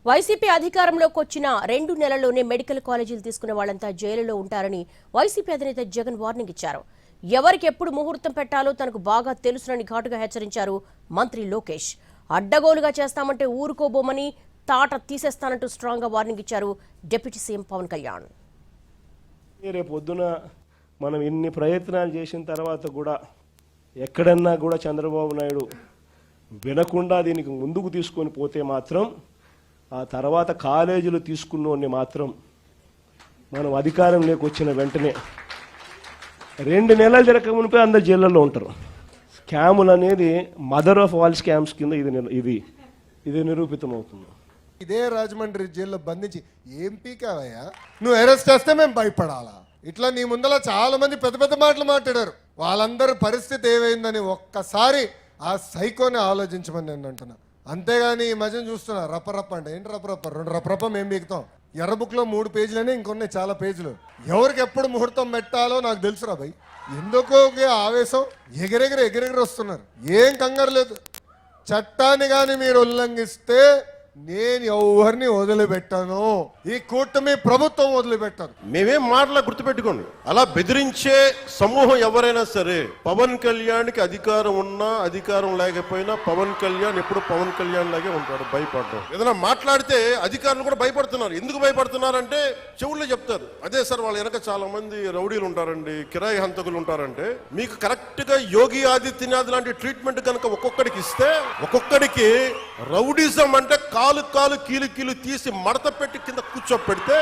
YCP అధికారంలోకి వచ్చిన 2 నెలల్లోనే మెడికల్ కాలేజీలు తీసుకున్న వాళ్లంతా జైలులో ఉంటారని వైసీపీ అధినేత జగన్ వార్నింగ్ ఇచ్చారు. ఎవరికి ఎప్పుడు ముహూర్తం పెట్టాలో తనకు బాగా తెలుసునని ఘాటుగా హెచ్చరించారు మంత్రి లోకేష్. అడ్డగోలుగా చేస్తామంటే ఊరుకోబోమని, తాట తీసేస్తానంటూ స్ట్రాంగ్ గా వార్నింగ్ ఇచ్చారు డిప్యూటీ సీఎం పవన్ కళ్యాణ్. రేపొద్దున మనం ఇన్ని ప్రయత్నాలు చేసిన తర్వాత కూడా ఎక్కడన్నా కూడా చంద్రబాబు నాయుడు వినకుండా దీనికి ముందుకు తీసుకొని పోతే మాత్రం ఆ తర్వాత కాలేజీలు తీసుకున్నోడిని మాత్రం మనం అధికారంలోకి వచ్చిన వెంటనే 2 నెలలు జరగక మునిపే అందరు జైళ్ళల్లో ఉంటారు. స్కాములు అనేది మదర్ ఆఫ్ ఆల్ స్కామ్స్ కింద ఇది నిరూపితమవుతుంది. ఇదే రాజమండ్రి జైల్లో బంధించి ఏం పీకావయ్యా, నువ్వు అరెస్ట్ చేస్తే మేము భయపడాలా? ఇట్లా నీ ముందర చాలా మంది పెద్ద పెద్ద మాటలు మాట్లాడారు. వాళ్ళందరి పరిస్థితి ఏమైందని ఒక్కసారి ఆ సైకోని ఆలోచించమని నేను అంటున్నా. అంతేగాని ఈ మధ్యన చూస్తున్నా రప్పరప్ప అంటే ఏంటి రప్పరప్ప, 2 రప్పరప్ప మేము బీకుతాం. ఎర్ర బుక్లో 3 పేజీలని ఇంకొన్నాయి చాలా పేజీలు. ఎవరికి ఎప్పుడు ముహూర్తం పెట్టాలో నాకు తెలుసురా భయ్. ఎందుకో ఆవేశం, ఎగిరెగిరి వస్తున్నారు. ఏం కంగారు లేదు. చట్టాన్ని కానీ మీరు ఉల్లంఘిస్తే నేను ఎవరిని వదిలిపెట్టాను, ఈ కూటమి ప్రభుత్వం వదిలిపెట్టాను. మేమేం మాటలా గుర్తుపెట్టుకోండి, అలా బెదిరించే సమూహం ఎవరైనా సరే, పవన్ కళ్యాణ్కి అధికారం ఉన్నా అధికారం లేకపోయినా పవన్ కళ్యాణ్ ఎప్పుడు పవన్ కళ్యాణ్ లాగే ఉంటాడు. భయపడడం ఏదైనా మాట్లాడితే అధికారులు కూడా భయపడుతున్నారు. ఎందుకు భయపడుతున్నారంటే చెవుల్లో చెప్తారు, అదే సార్ వాళ్ళ వెనక చాలా మంది రౌడీలు ఉంటారండి, కిరాయి హంతకులు ఉంటారంటే. మీకు కరెక్ట్ గా యోగి ఆదిత్యనాథ్ లాంటి ట్రీట్మెంట్ కనుక ఒక్కొక్కడికి ఇస్తే, ఒక్కొక్కడికి రౌడీజం అంటే కాలు కీలు తీసి మడత పెట్టి కింద కూర్చోపెడితే